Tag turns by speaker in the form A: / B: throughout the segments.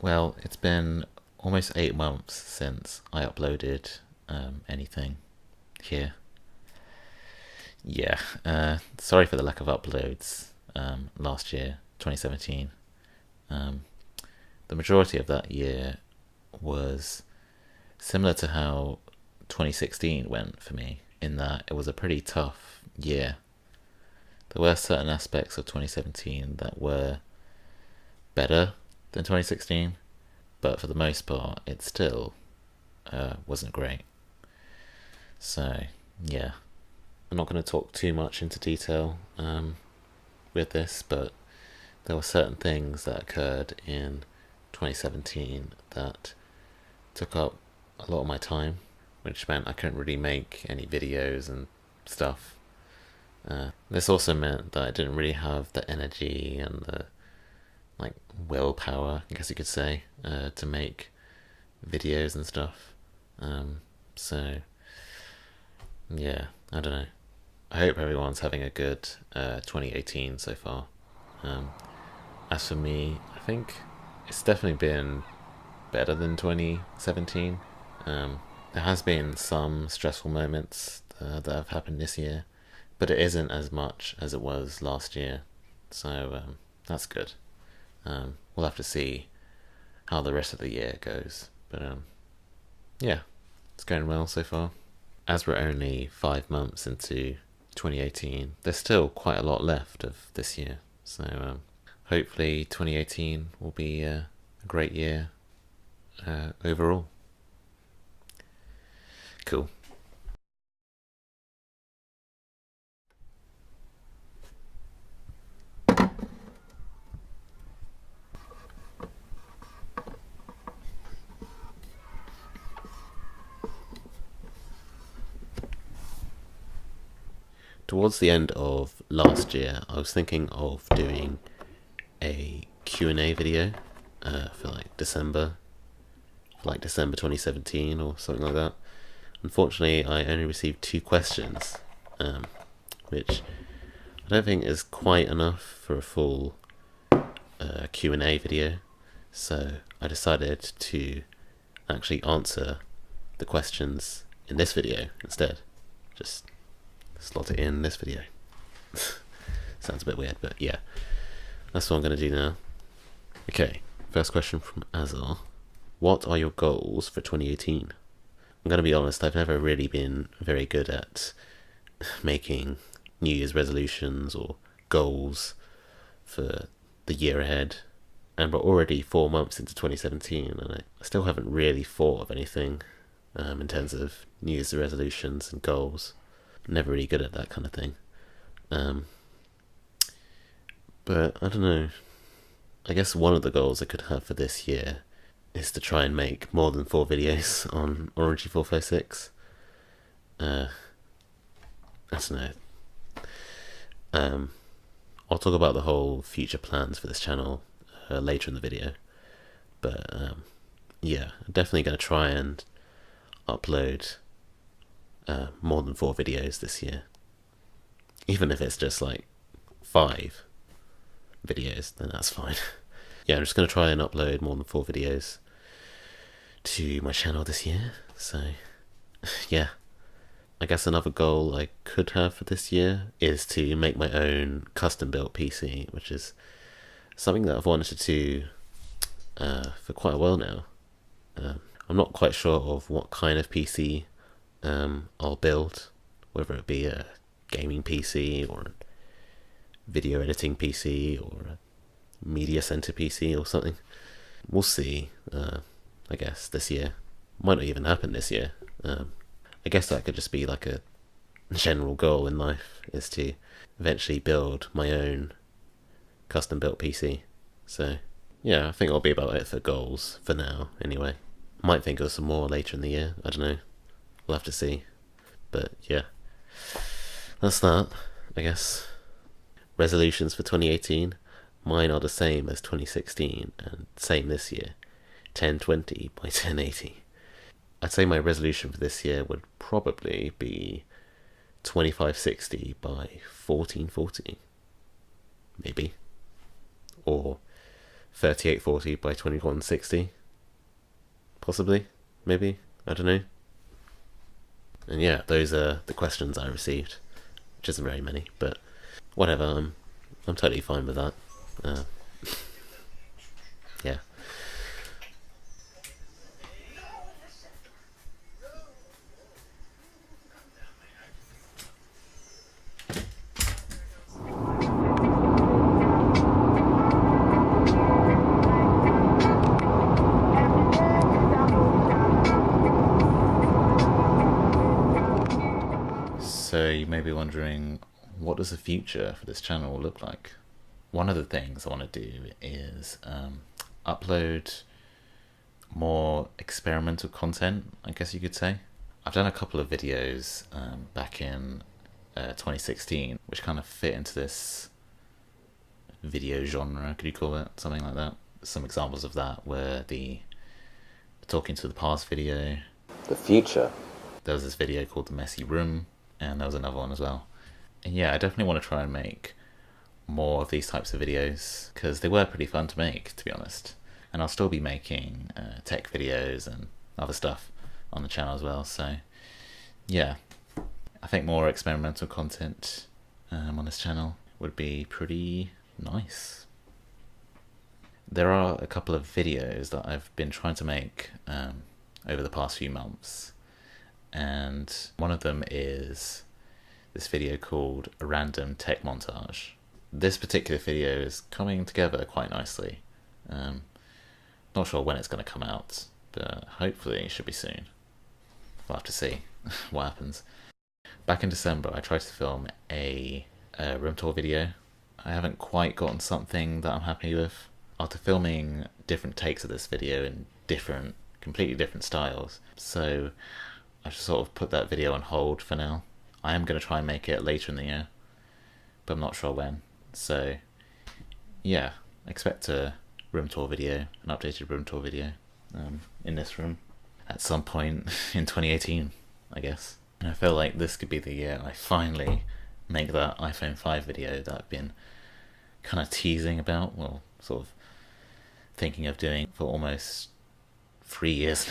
A: Well, it's been almost 8 months since I uploaded anything here. Yeah, sorry for the lack of uploads last year, 2017. Um, the majority of that year was similar to how 2016 went for me, in that it was a pretty tough year. There were certain aspects of 2017 that were better than 2016, but for the most part, it still wasn't great. So, yeah, I'm not going to talk too much into detail with this, but there were certain things that occurred in 2017 that took up a lot of my time, which meant I couldn't really make any videos and stuff. This also meant that I didn't really have the energy and the willpower, I guess you could say, to make videos and stuff. So yeah, I don't know. I hope everyone's having a good 2018 so far. As for me, I think it's definitely been better than 2017. There has been some stressful moments that have happened this year, but it isn't as much as it was last year. So that's good. We'll have to see how the rest of the year goes. But yeah, it's going well so far. As we're only 5 months into 2018, there's still quite a lot left of this year. So hopefully 2018 will be a great year overall. Cool. Towards the end of last year, I was thinking of doing a Q&A video for December 2017 or something like that. Unfortunately, I only received 2 questions, which I don't think is quite enough for a full Q&A video. So I decided to actually answer the questions in this video instead. Just slot it in this video. Sounds a bit weird, but yeah, that's what I'm going to do now. Okay, first question from Azar. What are your goals for 2018? I'm going to be honest, I've never really been very good at making New Year's resolutions or goals for the year ahead. And we're already 4 months into 2017, and I still haven't really thought of anything in terms of New Year's resolutions and goals. Never really good at that kind of thing. But I don't know. I guess one of the goals I could have for this year is to try and make more than 4 videos on Orangey 456. I don't know. I'll talk about the whole future plans for this channel later in the video. But yeah, I'm definitely going to try and upload more than 4 videos this year. Even if it's just 5 videos, then that's fine. Yeah, I'm just going to try and upload more than 4 videos to my channel this year. So yeah, I guess another goal I could have for this year is to make my own custom built PC, which is something that I've wanted to do for quite a while now. I'm not quite sure of what kind of PC I'll build, whether it be a gaming PC or a video editing PC or a media center PC or something. We'll see, I guess, this year. Might not even happen this year. I guess that could just be a general goal in life, is to eventually build my own custom built PC. So yeah, I think that'll be about it for goals for now anyway. Might think of some more later in the year, I don't know. We'll have to see. But yeah, that's that, I guess. Resolutions for 2018. Mine are the same as 2016 and same this year. 1020 by 1080. I'd say my resolution for this year would probably be 2560 by 1440. Maybe. Or 3840 by 2160, possibly, maybe, I don't know. And yeah, those are the questions I received, which isn't very many, but whatever. I'm totally fine with that. Yeah. So you may be wondering, what does the future for this channel look like? One of the things I want to do is upload more experimental content, I guess you could say. I've done a couple of videos back in 2016, which kind of fit into this video genre, could you call it, something like that. Some examples of that were the Talking to the Past video, the future. There was this video called The Messy Room, and there was another one as well. And yeah, I definitely want to try and make more of these types of videos, because they were pretty fun to make, to be honest. And I'll still be making tech videos and other stuff on the channel as well, so yeah, I think more experimental content on this channel would be pretty nice. There are a couple of videos that I've been trying to make over the past few months, and one of them is this video called A Random Tech Montage. This particular video is coming together quite nicely. Not sure when it's going to come out, but hopefully it should be soon. We'll have to see what happens. Back in December, I tried to film a room tour video. I haven't quite gotten something that I'm happy with. After filming different takes of this video in completely different styles, so I just sort of put that video on hold for now. I am going to try and make it later in the year, but I'm not sure when. So yeah, expect a room tour video, an updated room tour video in this room at some point in 2018, I guess. And I feel like this could be the year I finally make that iPhone 5 video that I've been kind of teasing about, well, sort of thinking of doing for almost 3 years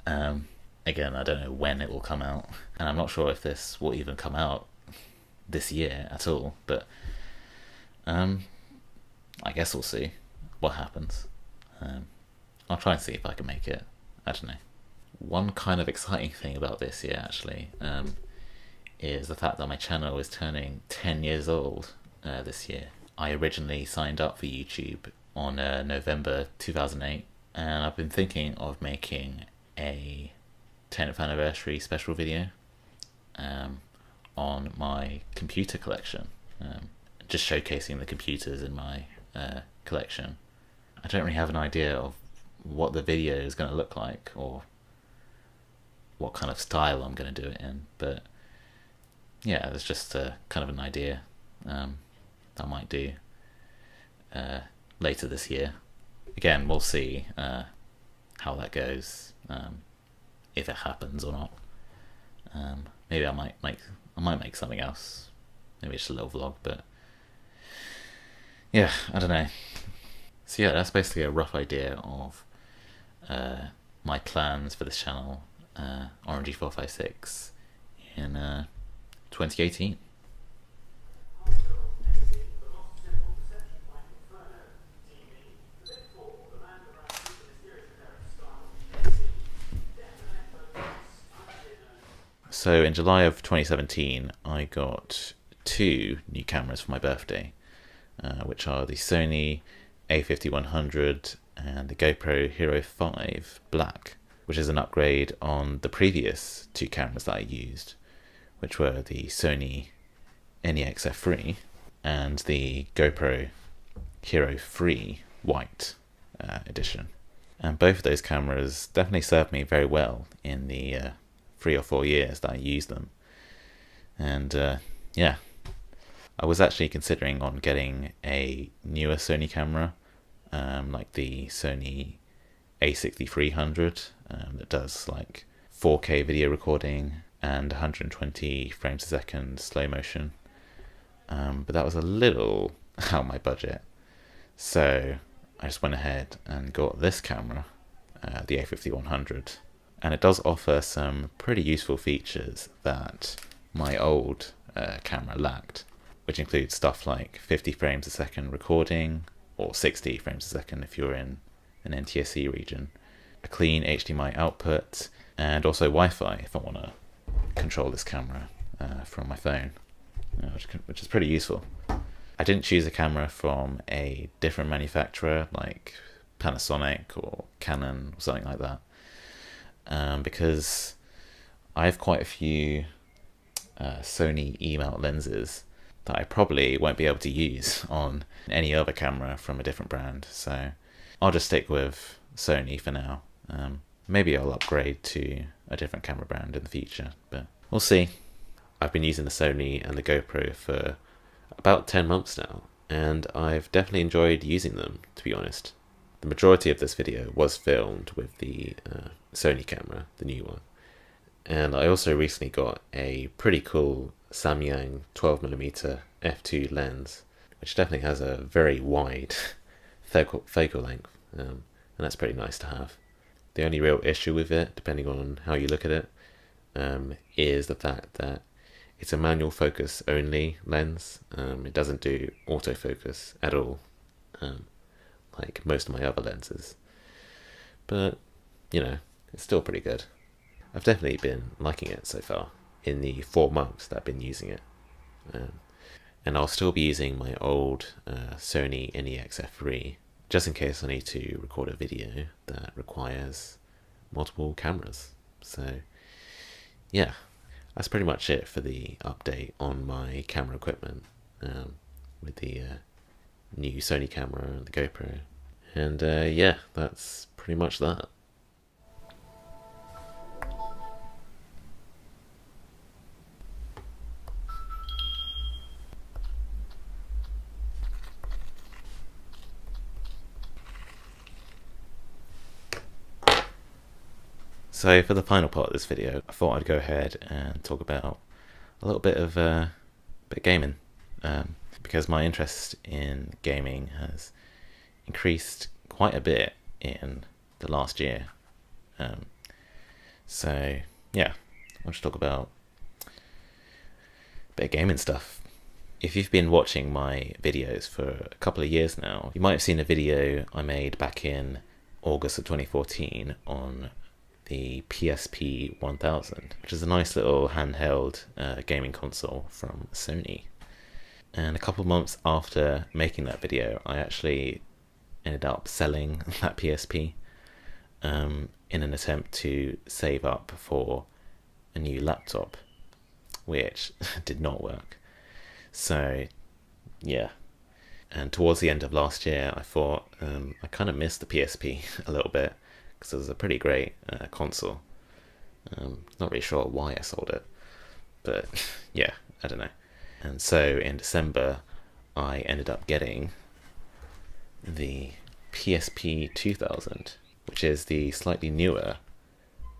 A: now. Again, I don't know when it will come out, and I'm not sure if this will even come out this year at all, but I guess we'll see what happens. I'll try and see if I can make it. I don't know. One kind of exciting thing about this year, actually, is the fact that my channel is turning 10 years old this year. I originally signed up for YouTube on November 2008, and I've been thinking of making a 10th anniversary special video on my computer collection, just showcasing the computers in my collection. I don't really have an idea of what the video is going to look like or what kind of style I'm going to do it in, but yeah, it's just kind of an idea that I might do later this year. Again, we'll see how that goes, if it happens or not. Maybe I might make something else, maybe just a little vlog, but yeah, I don't know. So yeah, that's basically a rough idea of my plans for this channel, RMG456, in 2018. So in July of 2017, I got 2 new cameras for my birthday, which are the Sony A5100 and the GoPro Hero 5 Black, which is an upgrade on the previous 2 cameras that I used, which were the Sony NEX-F3 and the GoPro Hero 3 White edition. And both of those cameras definitely served me very well in the 3 or 4 years that I used them. And yeah, I was actually considering on getting a newer Sony camera, like the Sony A6300, that does like 4K video recording and 120 frames a second slow motion, but that was a little out of my budget. So
B: I just went ahead and got this camera, the A50-100, and it does offer some pretty useful features that my old camera lacked, which includes stuff like 50 frames a second recording, or 60 frames a second if you're in an NTSC region, a clean HDMI output, and also Wi-Fi if I want to control this camera from my phone, which is pretty useful. I didn't choose a camera from a different manufacturer like Panasonic or Canon or something like that, because I have quite a few Sony E-mount lenses that I probably won't be able to use on any other camera from a different brand, so I'll just stick with Sony for now. Maybe I'll upgrade to a different camera brand in the future, but we'll see. I've been using the Sony and the GoPro for about 10 months now, and I've definitely enjoyed using them, to be honest. The majority of this video was filmed with the Sony camera, the new one. And I also recently got a pretty cool Samyang 12mm f2 lens, which definitely has a very wide focal length, and that's pretty nice to have. The only real issue with it, depending on how you look at it, is the fact that it's a manual focus only lens. It doesn't do autofocus at all, like most of my other lenses. But, you know, it's still pretty good. I've definitely been liking it so far in the 4 months that I've been using it. And I'll still be using my old Sony NEX-F3 just in case I need to record a video that requires multiple cameras. So, yeah. That's pretty much it for the update on my camera equipment, with the new Sony camera and the GoPro. And yeah, that's pretty much that. So for the final part of this video, I thought I'd go ahead and talk about a little bit of gaming, because my interest in gaming has increased quite a bit in the last year. So yeah, I'll just talk about a bit of gaming stuff. If you've been watching my videos for a couple of years now, you might have seen a video I made back in August of 2014 on the PSP 1000, which is a nice little handheld gaming console from Sony. And a couple of months after making that video, I actually ended up selling that PSP in an attempt to save up for a new laptop, which did not work. So yeah, and towards the end of last year I thought I kind of missed the PSP a little bit, because it was a pretty great console. Not really sure why I sold it, but yeah, I don't know. And so in December I ended up getting the PSP 2000, which is the slightly newer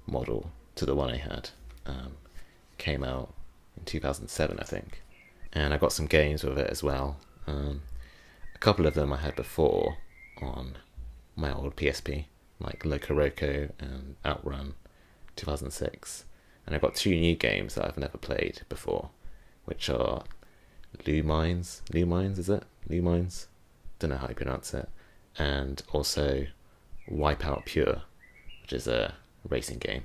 B: model to the one I had. Came out in 2007, I think. And I got some games with it as well. A couple of them I had before on my old PSP, like Loco Roco and Outrun 2006. And I've got 2 new games that I've never played before, which are Lumines, is it? Lumines? Don't know how you pronounce it. And also Wipeout Pure, which is a racing game.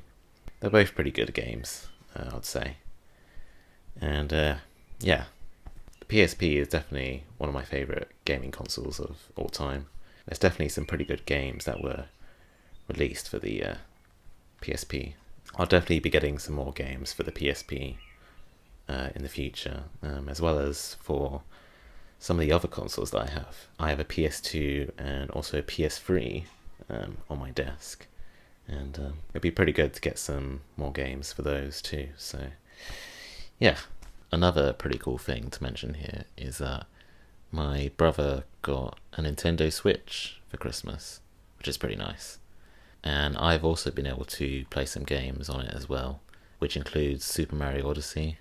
B: They're both pretty good games, I'd say. And yeah, the PSP is definitely one of my favourite gaming consoles of all time. There's definitely some pretty good games that were released for the PSP. I'll definitely be getting some more games for the PSP in the future, as well as for some of the other consoles that I have. I have a PS2 and also a PS3 on my desk, and it'd be pretty good to get some more games for those too. So yeah, another pretty cool thing to mention here is that my brother got a Nintendo Switch for Christmas, which is pretty nice. And I've also been able to play some games on it as well, which includes Super Mario Odyssey.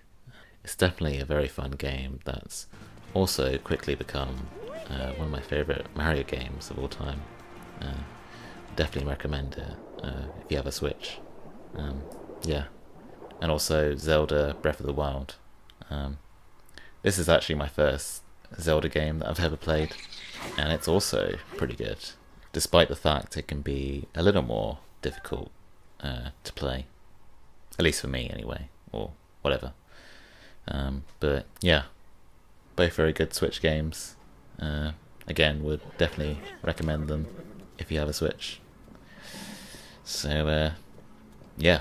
B: It's definitely a very fun game that's also quickly become
A: one of my favourite Mario games of all time. Definitely recommend it if you have a Switch. Yeah, and also Zelda Breath of the Wild. This is actually my first Zelda game that I've ever played, and it's also pretty good, despite the fact it can be a little more difficult to play, at least for me anyway, or whatever. But yeah, both very good Switch games. Again, would definitely recommend them if you have a Switch. So yeah,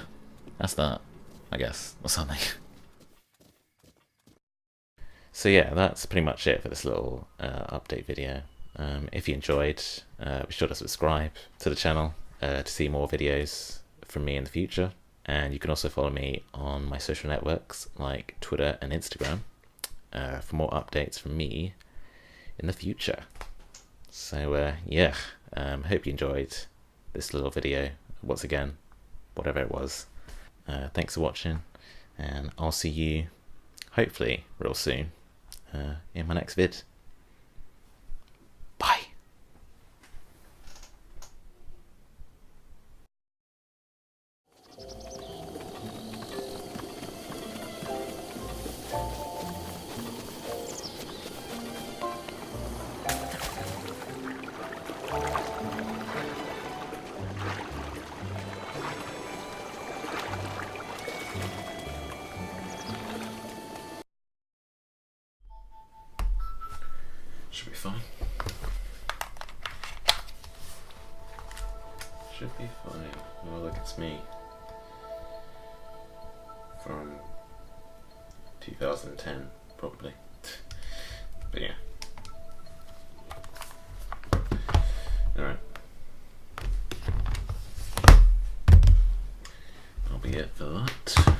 A: that's that, I guess, or something. So yeah, that's pretty much it for this little update video. If you enjoyed, be sure to subscribe to the channel to see more videos from me in the future. And you can also follow me on my social networks like Twitter and Instagram for more updates from me in the future. So yeah, hope you enjoyed this little video once again, whatever it was. Thanks for watching, and I'll see you hopefully real soon in my next vid. Bye. Should be fine. Should be fine. Oh look, it's me. From 2010, probably. But yeah. Alright. That'll be it for that.